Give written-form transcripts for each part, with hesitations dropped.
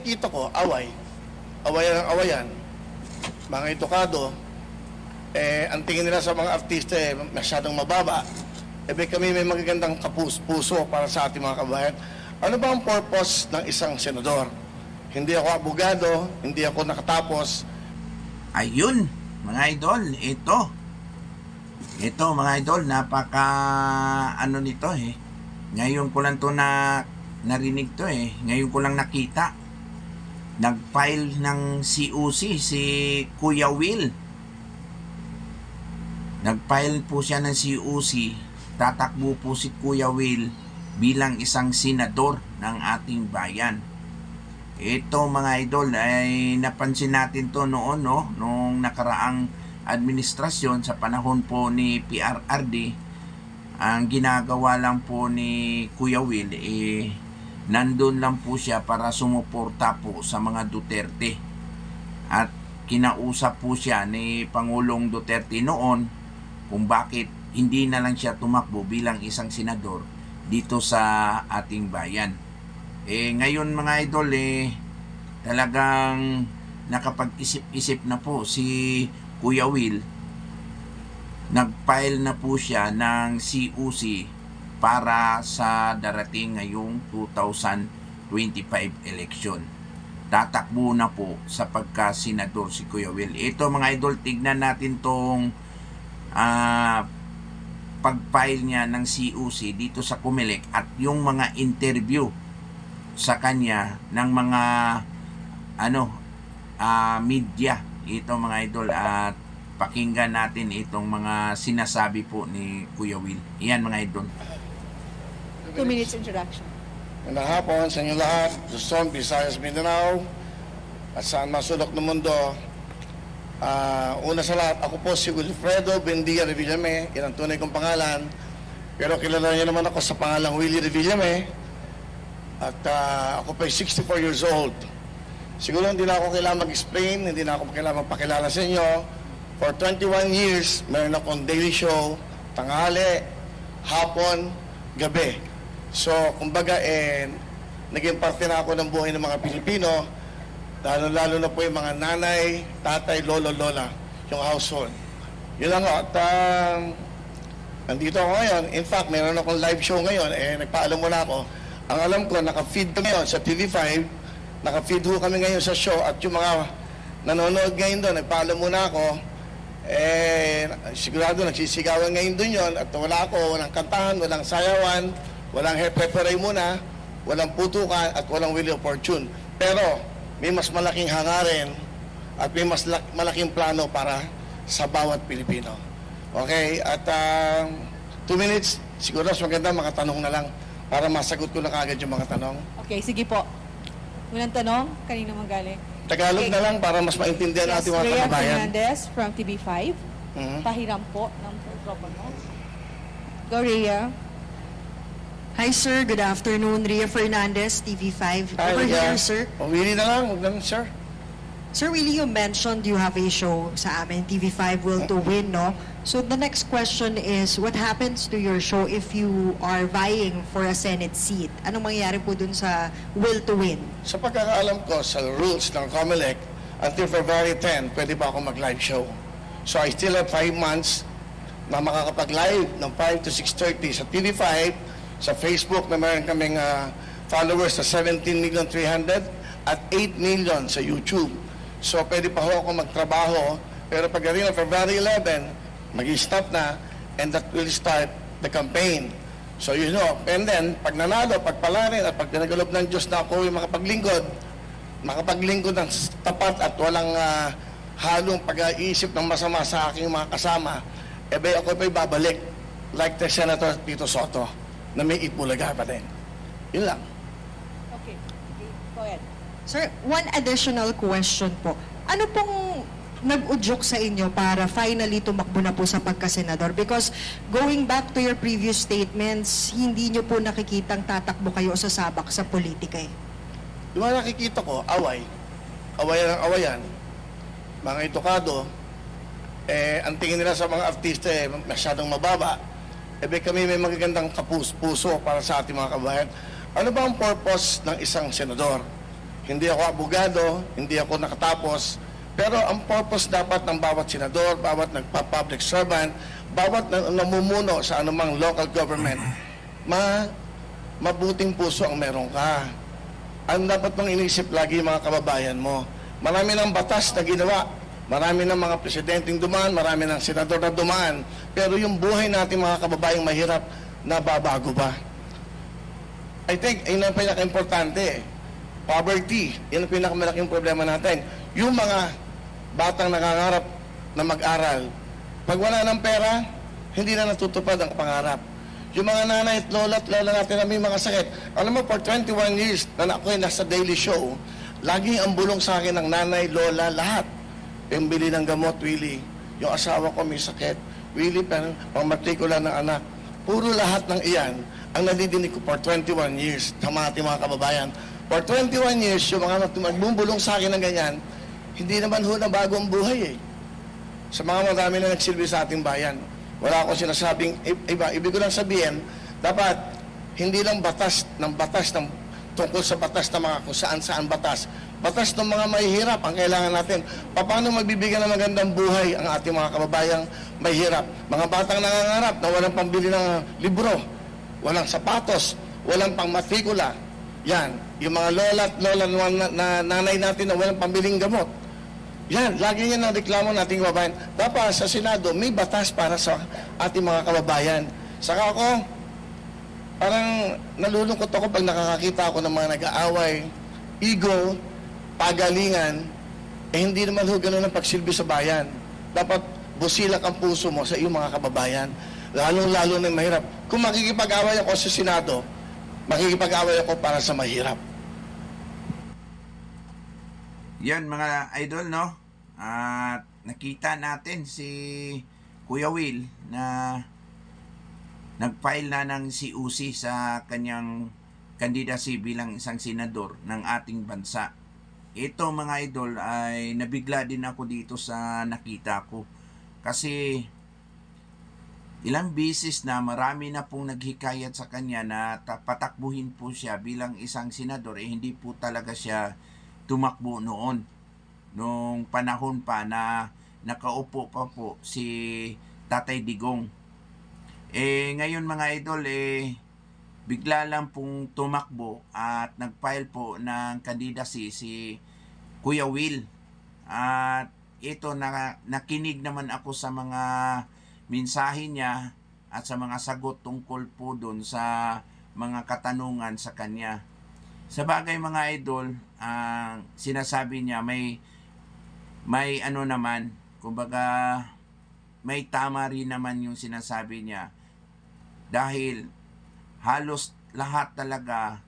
nakikita ko, awayan ang awayan, mga edukado, ang tingin nila sa mga artista masyadong mababa. Kami may magagandang puso para sa ating mga kabayan. Ano ba ang purpose ng isang senador? Hindi ako abogado, hindi ako nakatapos. Ayun, mga idol, ito mga idol, napaka ano nito Ngayon ko lang to narinig to Ngayon ko lang nakita. Nag-file ng COC si Kuya Will. Nag-file po siya ng COC. Tatakbo po si Kuya Will bilang isang senador ng ating bayan. Ito mga idol ay napansin natin to noon nung nakaraang administrasyon sa panahon po ni PRRD. Ang ginagawa lang po ni Kuya Will nandun lang po siya para sumuporta po sa mga Duterte. At kinausap po siya ni Pangulong Duterte noon kung bakit hindi na lang siya tumakbo bilang isang senador dito sa ating bayan. Ngayon mga idol talagang nakapag-isip-isip na po si Kuya Will. Nag-file na po siya ng COC para sa darating ngayong 2025 election. Tatakbo na po sa pagka-senador si Kuya Will. Ito mga idol, tignan natin tong pag-file niya ng COC dito sa COMELEC at yung mga interview sa kanya ng mga media. Ito mga idol, at pakinggan natin itong mga sinasabi po ni Kuya Will. Iyan mga idol. 2 minutes introduction. Magandang hapon sa inyo lahat, Luzon, Visayas, Mindanao, at saan masulok ng mundo. Una sa lahat, ako po si Wilfredo Bendia Revillame, yan ang tunay kong pangalan. Pero kilala niyo naman ako sa pangalang Willie Revillame. At ako po ay 64 years old. Siguro hindi na ako kailangan mag-explain, hindi na ako kailangan magpakilala sa inyo. For 21 years, meron akong daily show, tanghali, hapon, gabi. So, kumbaga, naging parte na ako ng buhay ng mga Pilipino, lalo na po yung mga nanay, tatay, lolo, lola, yung household. Yun lang. At nandito ako ngayon. In fact, meron akong live show ngayon. Nagpaalam muna ako. Ang alam ko, naka-feed ko ngayon sa TV5. Naka-feed ho kami ngayon sa show. At yung mga nanonood ngayon doon, nagpaalam muna ako. Sigurado nagsisigawan ngayon doon yon. At wala ako, walang kantahan, walang sayawan, walang hepe-peray muna, walang putukan, at walang Wheel of Fortune. Pero may mas malaking hangarin at may mas malaking plano para sa bawat Pilipino. Okay? At 2 minutes, siguro mas maganda mga tanong na lang para masagot ko na kagad yung mga tanong. Okay, sige po. Unang tanong, kanino manggaling? Tagalog na lang para mas maintindihan natin mga Rhea kababayan. Fernandez from TV5. Pahiram po ng microphone. Go, Rhea. Hi sir, good afternoon. Rhea Fernandez, TV5. Over here, sir. Willie na lang, huwag naman, sir. Sir Willie, you mentioned you have a show sa amin, TV5 Will to Win, no? So the next question is, what happens to your show if you are vying for a Senate seat? Anong mangyayari po dun sa Will to Win? Sa pagkakaalam ko sa rules ng COMELEC, until February 10, pwede pa ako mag-live show. So I still have 5 months na makakapag-live ng 5 to 6:30 sa TV5, sa Facebook na meron kaming followers sa 17,300,000 at 8 million sa YouTube. So pwede pa ho ako magtrabaho, pero pagdating ng February 11, mag-stop na, and that will start the campaign. So you know, and then pag nanalo, pagpalarin at pag pinagalob ng Diyos na ako yung makapaglingkod ng tapat at walang halong pag-iisip ng masama sa aking mga kasama, ako pa'y babalik like the Senator Tito Soto na may Itbulaga pa din. Yun lang. Okay, go ahead. Sir, one additional question po. Ano pong nag-udyok sa inyo para finally tumakbo na po sa pagkasenador? Because going back to your previous statements, hindi nyo po nakikitang tatakbo kayo sa sabak sa politika eh. Yung mga nakikita ko, awayan ang awayan, mga edukado, ang tingin nila sa mga artista masyadong mababa. Kami may magagandang puso para sa ating mga kabayan. Ano ba ang purpose ng isang senador? Hindi ako abogado, hindi ako nakatapos, pero ang purpose dapat ng bawat senador, bawat nagpa-public servant, bawat namumuno sa anumang local government, mabuting puso ang meron ka. Ang dapat mong inisip lagi mga kababayan mo. Marami ng batas na ginawa, marami ng mga presidenteng dumaan, marami ng senador na dumaan, pero yung buhay natin mga kababayang mahirap, nababago ba? I think, yun ang pinaka-importante. Poverty, yun ang pinakamalaking problema natin. Yung mga batang nangangarap na mag-aral, pag wala ng pera, hindi na natutupad ang pangarap. Yung mga nanay at lola natin na may mga sakit. Alam mo, for 21 years na ako'y nasa daily show, laging ang bulong sa akin ng nanay, lola, lahat. Yung bili ng gamot, Willie. Yung asawa ko may sakit. Willie, pang-matrikula ng anak. Puro lahat ng iyan ang nadidinig ko for 21 years sa mga ating mga kababayan. For 21 years, yung mga magbubulong sa akin ng ganyan, hindi naman ho na bago ang buhay eh. Sa mga marami na nagsilbi sa ating bayan. Wala akong sinasabing iba. Ibig ko lang sabihin, dapat hindi lang batas tungkol sa batas ng mga kung saan-saan batas. Batas ng mga mahihirap ang kailangan natin. Paano magbibigyan ng magandang buhay ang ating mga kababayang mahihirap? Mga batang nangangarap na walang pambili ng libro, walang sapatos, walang pangmatrikula. Yan, yung mga lola na nanay natin na walang pambiling gamot. Yan, lagi yan ang reklamo nating kababayan. Dapat sa Senado, may batas para sa ating mga kababayan. Saka ako, parang nalulungkot ako pag nakakakita ako ng mga nag-aaway, ego, pagalingan, hindi naman ho ganun ang pagsilbi sa bayan. Dapat busilak ang puso mo sa iyong mga kababayan, lalong-lalo na mahirap. Kung makikipag-away ako sa Senado, makikipag-away ako para sa mahirap. Yan mga idol, no? At nakita natin si Kuya Will na nag-file na ng CUC sa kanyang candidacy bilang isang senador ng ating bansa. Ito mga idol ay nabigla din ako dito sa nakita ko. Kasi ilang beses na marami na pong naghikayat sa kanya na patakbuhin po siya bilang isang senador, hindi po talaga siya tumakbo noon. Nung panahon pa na nakaupo pa po si Tatay Digong. Ngayon mga idol, bigla lang pong tumakbo at nag-file po ng candidacy si Kuya Will. At ito, nakinig naman ako sa mga mensahe niya at sa mga sagot tungkol po doon sa mga katanungan sa kanya. Sa bagay mga idol, sinasabi niya may ano naman, kumbaga may tama rin naman yung sinasabi niya. Dahil halos lahat talaga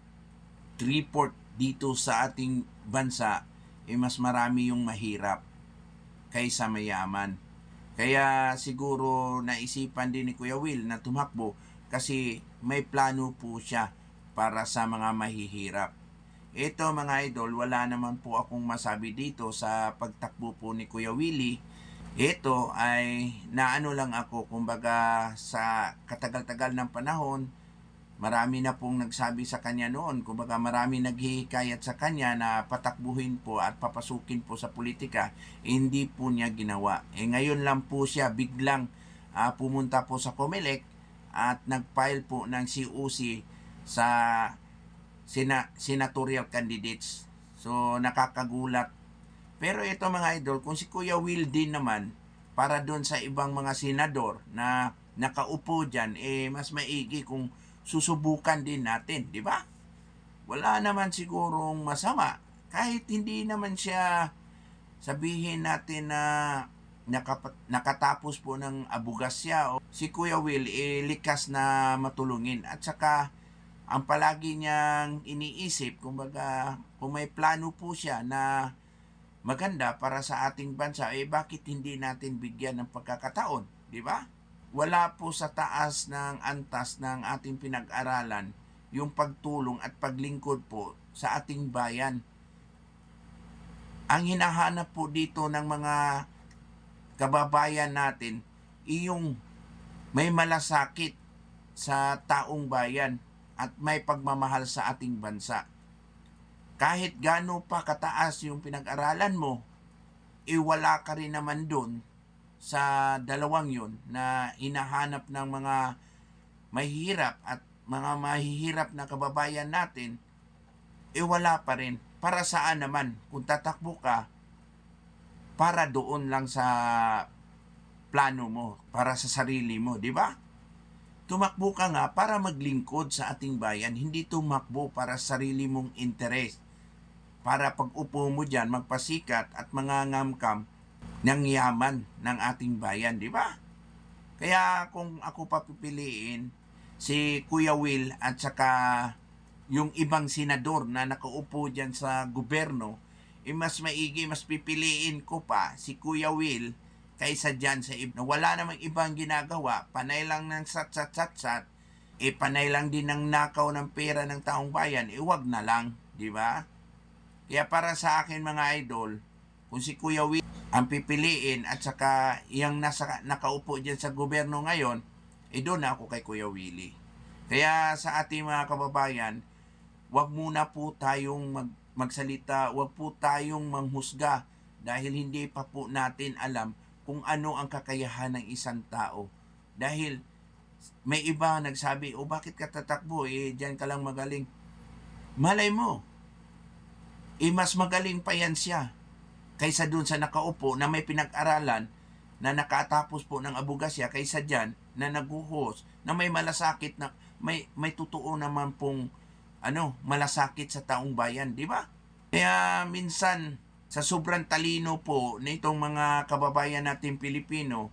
3/4 dito sa ating bansa mas marami yung mahirap kaysa mayaman. Kaya siguro naisipan din ni Kuya Will na tumakbo kasi may plano po siya para sa mga mahihirap. Ito mga idol, wala naman po akong masabi dito sa pagtakbo po ni Kuya Willie. Ito ay naano lang ako, kumbaga sa katagal-tagal ng panahon, marami na pong nagsabi sa kanya noon, kumbaga marami naghihikayat sa kanya na patakbuhin po at papasukin po sa politika, hindi po niya ginawa. Ngayon lang po siya biglang pumunta po sa COMELEC at nag-file po ng CUC sa senatorial candidates. So nakakagulat. Pero ito mga idol, kung si Kuya Will din naman para doon sa ibang mga senador na nakaupo dyan, mas maigi kung susubukan din natin, di ba? Wala naman sigurong masama. Kahit hindi naman siya sabihin natin na nakatapos po ng abogasya, o si Kuya Will likas na matulungin. At saka ang palagi niyang iniisip, kumbaga kung may plano po siya na maganda para sa ating bansa, bakit hindi natin bigyan ng pagkakataon, di ba? Wala po sa taas ng antas ng ating pinag-aralan yung pagtulong at paglingkod po sa ating bayan. Ang hinahanap po dito ng mga kababayan natin, iyong may malasakit sa taong bayan at may pagmamahal sa ating bansa. kahit gaano pa kataas yung pinag-aralan mo, wala ka rin naman doon sa dalawang yun na hinahanap ng mga mahihirap at mga mahihirap na kababayan natin, wala pa rin. Para saan naman kung tatakbo ka para doon lang sa plano mo, para sa sarili mo, di ba? Tumakbo ka nga para maglingkod sa ating bayan, hindi tumakbo para sa sarili mong interes. Para pag upo mo dyan, magpasikat at mangangamkam ng yaman ng ating bayan, di ba? Kaya kung ako papipiliin, si Kuya Will at saka yung ibang senador na nakaupo dyan sa gobyerno, mas maigi, mas pipiliin ko pa si Kuya Will kaysa dyan sa na wala namang ibang ginagawa, panay lang ng sat-sat-sat-sat, panay lang din ng nakaw ng pera ng taong bayan, wag na lang, di ba? Kaya para sa akin mga idol, kung si Kuya Will ang pipiliin at saka yung nakaupo dyan sa gobyerno ngayon, doon na ako kay Kuya Willie. Kaya sa ating mga kababayan, wag muna po tayong magsalita, wag po tayong manghusga dahil hindi pa po natin alam kung ano ang kakayahan ng isang tao. Dahil may iba nagsabi, bakit ka tatakbo? Diyan ka lang magaling. Malay mo, mas magaling pa yan siya kaysa dun sa nakaupo na may pinag-aralan na nakatapos po ng abogasya kaysa dyan na naguhos, na may malasakit na may totoo naman pong malasakit sa taong bayan, di ba? Kaya minsan sa sobrang talino po nitong mga kababayan natin Pilipino,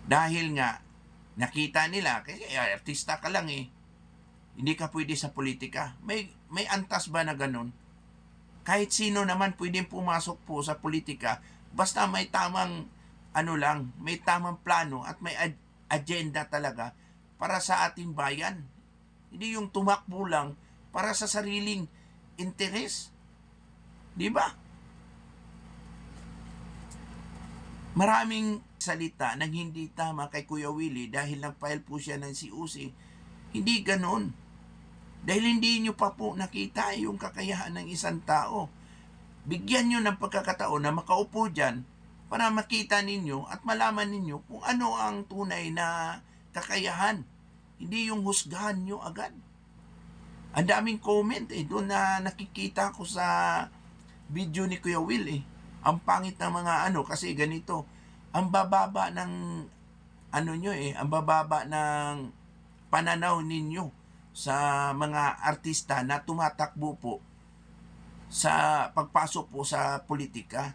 dahil nga nakita nila kasi artista ka lang hindi ka pwede sa politika. May antas ba na ganun? Kahit sino naman pwedeng pumasok po sa politika basta may tamang may tamang plano at may agenda talaga para sa ating bayan. Hindi yung tumakbo lang para sa sariling interes. Di ba? Maraming salita nang hindi tama kay Kuya Willie dahil nag-file po siya ng COC. Hindi ganon. Dahil hindi nyo pa po nakita yung kakayahan ng isang tao. Bigyan nyo ng pagkakataon na makaupo dyan para makita ninyo at malaman ninyo kung ano ang tunay na kakayahan. Hindi yung husgahan nyo agad. Ang daming comment doon na nakikita ko sa video ni Kuya Will Ang pangit ng mga kasi ganito. Ang bababa ng ang bababa ng pananaw ninyo sa mga artista na tumatakbo po sa pagpasok po sa politika.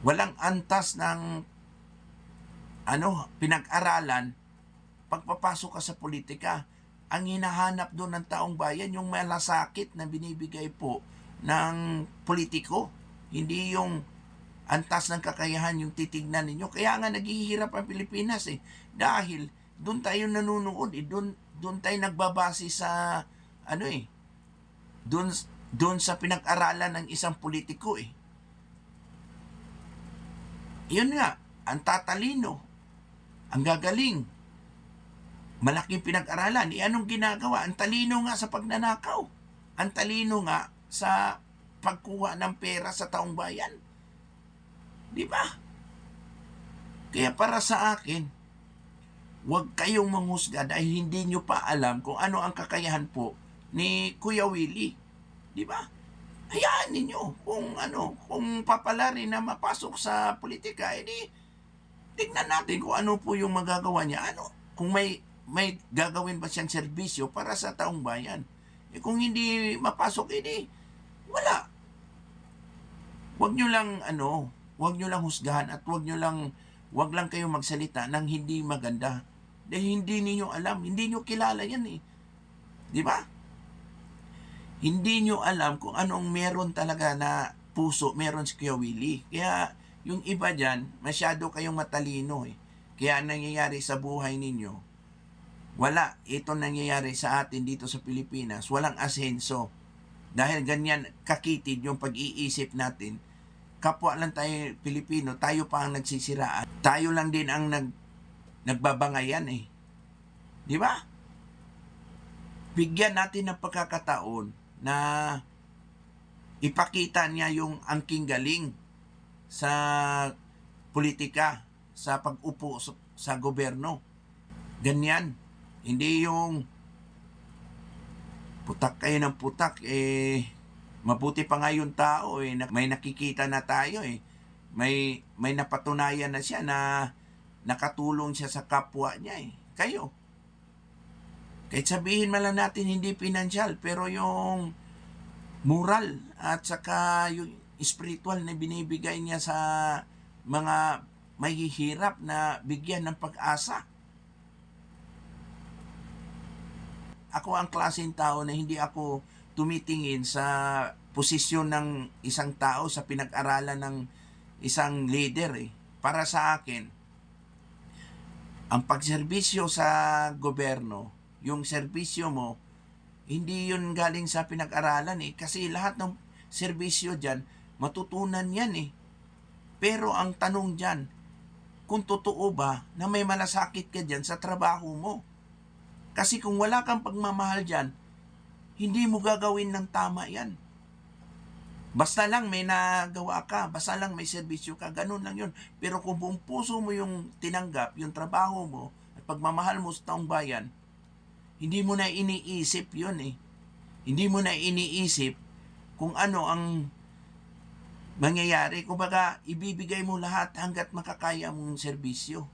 Walang antas ng pinag-aralan pagpapasok ka sa politika. Ang hinahanap doon ng taong bayan, yung malasakit na binibigay po ng politiko. Hindi yung antas ng kakayahan yung titignan ninyo. Kaya nga naghihirap ang Pilipinas Dahil doon tayo nanonood doon tayo nagbabase sa doon sa pinag-aralan ng isang politiko Yun nga, ang tatalino, ang gagaling, malaking pinag-aralan. Anong ginagawa? Ang talino nga sa pagnanakaw. Ang talino nga sa pagkuha ng pera sa taong bayan. Di ba? Kaya para sa akin, huwag kayong manghusga dahil hindi nyo pa alam kung ano ang kakayahan po ni Kuya Willie. Di ba? Hayaan ninyo kung papalarin na mapasok sa politika, tignan natin kung ano po yung magagawa niya. Kung may gagawin ba siyang serbisyo para sa taong bayan. Kung hindi mapasok, wala. Huwag nyo lang husgahan at wag lang kayong magsalita ng hindi maganda. Dahil hindi niyo alam, hindi niyo kilala yan Di ba? Hindi nyo alam kung anong meron talaga na puso, meron si Kuya Willie. Kaya yung iba dyan, masyado kayong matalino Kaya nangyayari sa buhay ninyo, wala. Ito nangyayari sa atin dito sa Pilipinas. Walang asenso. Dahil ganyan kakitid yung pag-iisip natin. Kapwa lang tayo Pilipino, tayo pa ang nagsisiraan. Tayo lang din ang nagbabangayan Di ba? Bigyan natin ng pagkakataon na ipakita niya yung angking galing sa politika, sa pag-upo sa gobyerno. Ganyan. Hindi yung putak kayo ng putak, mabuti pa nga yung tao, may nakikita na tayo, may napatunayan na siya na nakatulong siya sa kapwa niya. Kayo, kahit sabihin man lang natin hindi pinansyal, pero yung moral at saka yung spiritual na binibigay niya sa mga mahihirap na bigyan ng pag-asa. Ako ang klaseng tao na hindi ako tumitingin sa posisyon ng isang tao sa pinag-aralan ng isang leader. Para sa akin, ang pagserbisyo sa gobyerno, yung serbisyo mo, hindi yun galing sa pinag-aralan kasi lahat ng serbisyo dyan, matutunan yan Pero ang tanong dyan, kung totoo ba na may malasakit ka dyan sa trabaho mo? Kasi kung wala kang pagmamahal dyan, hindi mo gagawin ng tama yan. Basta lang may nagawa ka, basta lang may serbisyo ka, ganun lang yun. Pero kung buong puso mo yung tinanggap, yung trabaho mo, at pagmamahal mo sa taong bayan, hindi mo na iniisip yun Hindi mo na iniisip kung ano ang mangyayari. Kumbaga, ibibigay mo lahat hanggat makakaya mong serbisyo.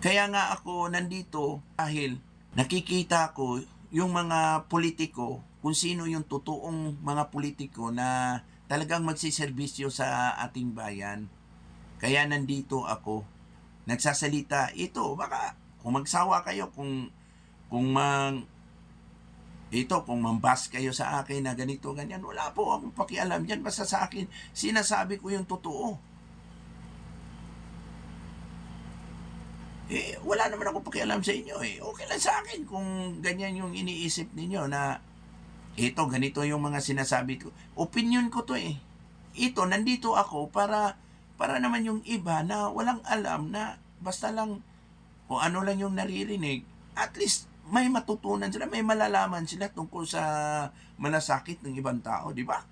Kaya nga ako nandito dahil nakikita ko yung mga politiko, kung sino yung totoong mga politiko na talagang magsiservisyo sa ating bayan. Kaya nandito ako, nagsasalita. Ito, baka kung magsawa kayo, kung mambas kayo sa akin na ganito, ganyan, wala po akong pakialam dyan. Basta sa akin, sinasabi ko yung totoo. Wala naman ako pakialam sa inyo Okay lang sa akin kung ganyan yung iniisip ninyo na ganito yung mga sinasabi ko. Opinion ko to Ito, nandito ako para naman yung iba na walang alam na basta lang kung ano lang yung naririnig, at least may matutunan sila, may malalaman sila tungkol sa malasakit ng ibang tao, di ba?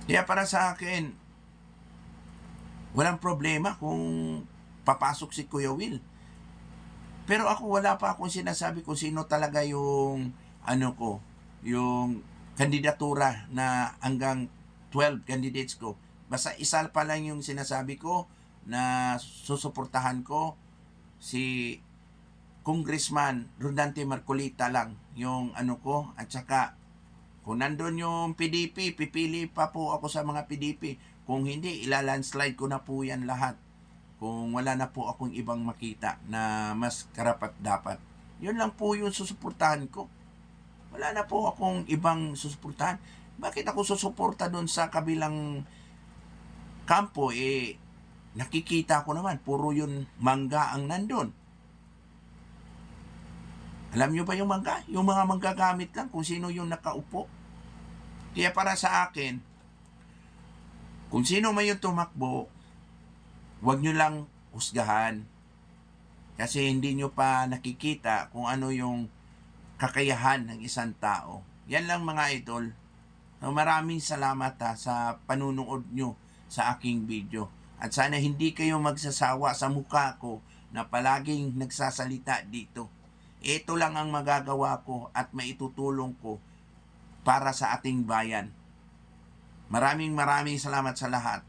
Kaya para sa akin, walang problema kung papasok si Kuya Will. Pero ako wala pa akong sinasabi kung sino talaga yung yung kandidatura na hanggang 12 candidates ko. Basta isa pa lang yung sinasabi ko na susuportahan ko, si Congressman Rodante Marcolita lang yung ko, at saka kung nandun yung PDP, pipili pa po ako sa mga PDP. Kung hindi, ilalandslide ko na po yan lahat. Kung wala na po akong ibang makita na mas karapat dapat. Yun lang po yung susuportahan ko. Wala na po akong ibang susuportahan. Bakit ako susuporta doon sa kabilang kampo? Nakikita ko naman, puro yun mangga ang nandun. Alam nyo ba yung mangga? Yung mga manggagamit lang kung sino yung nakaupo. Kaya para sa akin, kung sino man yung tumakbo, huwag nyo lang husgahan. Kasi hindi nyo pa nakikita kung ano yung kakayahan ng isang tao. Yan lang mga idol. Maraming salamat sa panunood nyo sa aking video. At sana hindi kayo magsasawa sa mukha ko na palaging nagsasalita dito. Ito lang ang magagawa ko at maitutulong ko para sa ating bayan. Maraming salamat sa lahat.